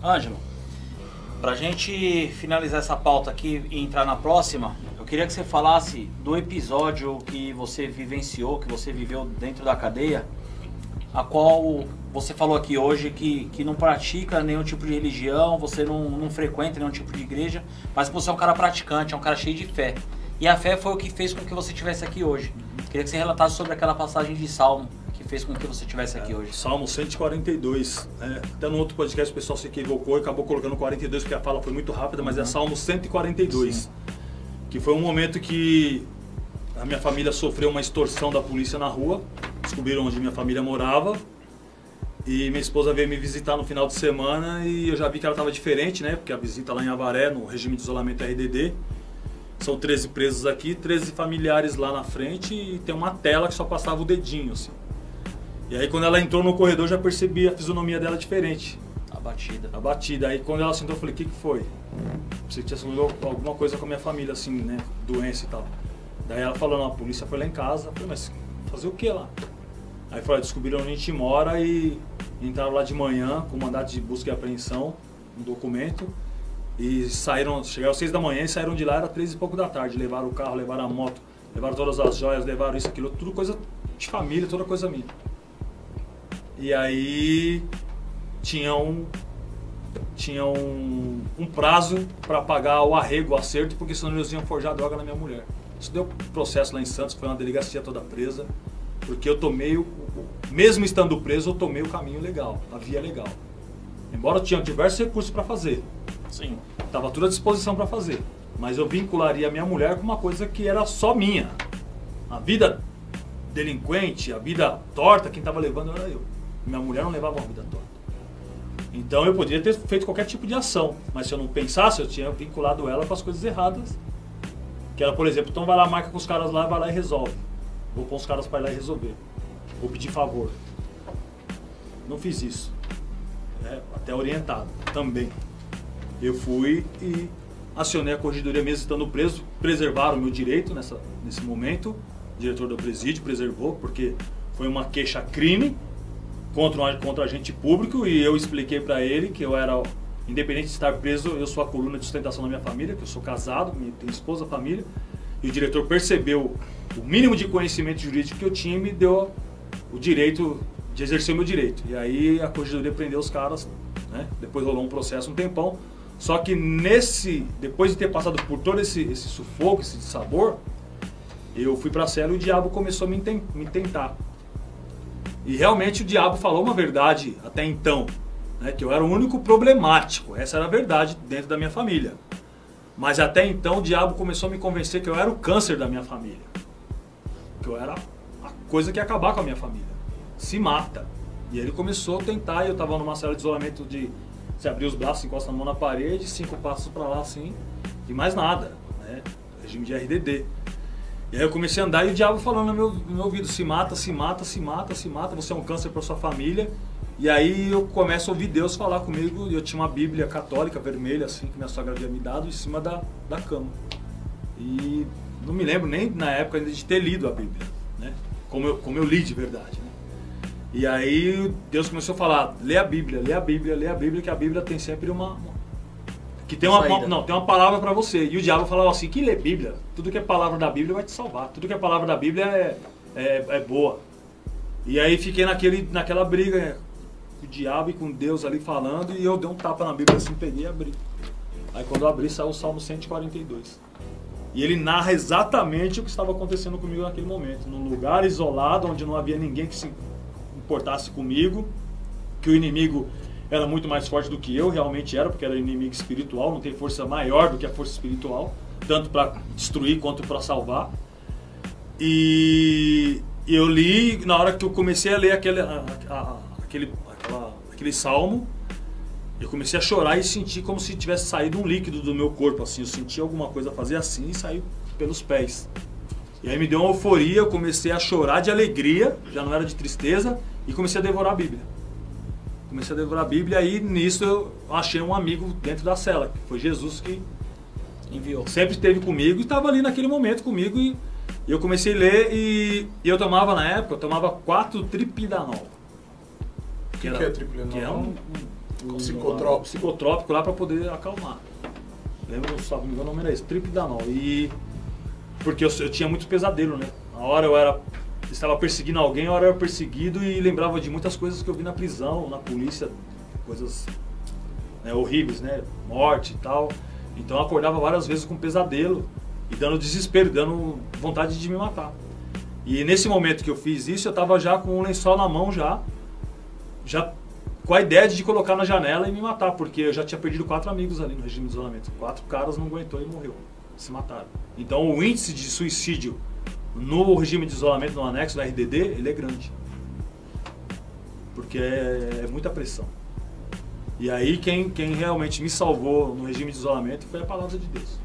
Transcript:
Ângelo, pra gente finalizar essa pauta aqui e entrar na próxima, eu queria que você falasse do episódio que você vivenciou, que você viveu dentro da cadeia, a qual você falou aqui hoje que não pratica nenhum tipo de religião, você não frequenta nenhum tipo de igreja, mas você é um cara praticante, é um cara cheio de fé. E a fé foi o que fez com que você estivesse aqui hoje. Queria que você relatasse sobre aquela passagem de Salmo que fez com que você estivesse aqui hoje. Salmo 142. Até no outro podcast o pessoal se equivocou e acabou colocando 42 porque a fala foi muito rápida, mas é Salmo 142. Sim. Que foi um momento que a minha família sofreu uma extorsão da polícia na rua. Descobriram onde minha família morava. E minha esposa veio me visitar no final de semana e eu já vi que ela estava diferente, né? Porque a visita lá em Avaré, no regime de isolamento RDD. São 13 presos aqui, 13 familiares lá na frente e tem uma tela que só passava o dedinho, assim. E aí quando ela entrou no corredor, já percebi a fisionomia dela diferente. Abatida. Abatida. Aí quando ela sentou, eu falei, o que foi? Você tinha assumido alguma coisa com a minha família, assim, né? Doença e tal. Daí ela falou, não, a polícia foi lá em casa. Eu falei, mas fazer o que lá? Aí falou, descobriram onde a gente mora e entraram lá de manhã com mandado de busca e apreensão, um documento. E saíram, chegaram às 6 da manhã e saíram de lá, era 3 e pouco da tarde. Levaram o carro, levaram a moto, levaram todas as joias, levaram isso, aquilo, tudo coisa de família, toda coisa minha. E aí tinha um prazo para pagar o arrego, o acerto, porque senão eles iam forjar droga na minha mulher. Isso deu processo lá em Santos, foi uma delegacia toda presa, porque eu tomei, mesmo estando preso, eu tomei o caminho legal, a via legal. Embora eu tinha diversos recursos para fazer. Sim. Estava tudo à disposição para fazer. Mas eu vincularia a minha mulher com uma coisa que era só minha. A vida delinquente, a vida torta, quem estava levando era eu. Minha mulher não levava uma vida torta. Então eu poderia ter feito qualquer tipo de ação. Mas se eu não pensasse, eu tinha vinculado ela com as coisas erradas. Que era, por exemplo, então vai lá, marca com os caras lá, vai lá e resolve. Vou pôr os caras para ir lá e resolver. Vou pedir favor. Não fiz isso. Até orientado também. Eu fui e acionei a corregedoria mesmo estando preso, preservaram o meu direito nesse momento. O diretor do presídio preservou, porque foi uma queixa-crime contra agente público e eu expliquei para ele que eu era, independente de estar preso, eu sou a coluna de sustentação da minha família, que eu sou casado, tenho esposa, família. E o diretor percebeu o mínimo de conhecimento jurídico que eu tinha e me deu o direito de exercer o meu direito. E aí a corregedoria prendeu os caras, né? Depois rolou um processo um tempão. Só que depois de ter passado por todo esse sufoco, esse sabor, eu fui pra cela e o diabo começou a me tentar. E realmente o diabo falou uma verdade até então, né? Que eu era o único problemático, essa era a verdade dentro da minha família. Mas até então o diabo começou a me convencer que eu era o câncer da minha família. Que eu era a coisa que ia acabar com a minha família. Se mata. E ele começou a tentar, e eu estava numa cela de isolamento de você abrir os braços, encosta a mão na parede, 5 passos para lá assim, e mais nada, né? Regime de RDD. E aí eu comecei a andar e o diabo falando no meu ouvido, se mata, se mata, se mata, se mata, você é um câncer para sua família. E aí eu começo a ouvir Deus falar comigo, e eu tinha uma Bíblia católica vermelha, assim, que minha sogra havia me dado, em cima da cama. E não me lembro nem na época ainda de ter lido a Bíblia, né? Como eu li de verdade, né? E aí Deus começou a falar, lê a Bíblia, lê a Bíblia, lê a Bíblia, que a Bíblia tem sempre tem uma palavra para você. E o diabo falava assim, que lê Bíblia, tudo que é palavra da Bíblia vai te salvar, tudo que é palavra da Bíblia é boa. E aí fiquei naquela briga com o diabo e com Deus ali falando, e eu dei um tapa na Bíblia assim, peguei e abri. Aí quando eu abri, saiu o Salmo 142. E ele narra exatamente o que estava acontecendo comigo naquele momento, num lugar isolado, onde não havia ninguém que se importasse comigo, que o inimigo era muito mais forte do que eu, realmente era, porque era inimigo espiritual, não tem força maior do que a força espiritual, tanto para destruir quanto para salvar. E eu li, na hora que eu comecei a ler aquele salmo, eu comecei a chorar e senti como se tivesse saído um líquido do meu corpo, assim, eu senti alguma coisa fazer assim e saiu pelos pés. E aí me deu uma euforia, eu comecei a chorar de alegria, já não era de tristeza, e comecei a devorar a Bíblia. Comecei a devorar a Bíblia e nisso eu achei um amigo dentro da cela, que foi Jesus que enviou. Sempre esteve comigo e estava ali naquele momento comigo e eu comecei a ler e eu tomava na época, 4 tripidanol. O que é tripidanol? Que é psicotrópico lá para poder acalmar. Lembro, se não me engano, o nome era esse, Tripidanol. E porque eu tinha muito pesadelo, né? Na hora eu estava perseguindo alguém, a hora eu era perseguido e lembrava de muitas coisas que eu vi na prisão, na polícia, coisas horríveis, né? Morte e tal. Então eu acordava várias vezes com pesadelo e dando desespero, dando vontade de me matar. E nesse momento que eu fiz isso, eu estava já com um lençol na mão já com a ideia de colocar na janela e me matar, porque eu já tinha perdido 4 amigos ali no regime de isolamento. 4 caras não aguentou e morreu, se mataram. Então o índice de suicídio no regime de isolamento, no anexo da RDD, ele é grande. Porque é muita pressão. E aí quem realmente me salvou no regime de isolamento foi a palavra de Deus.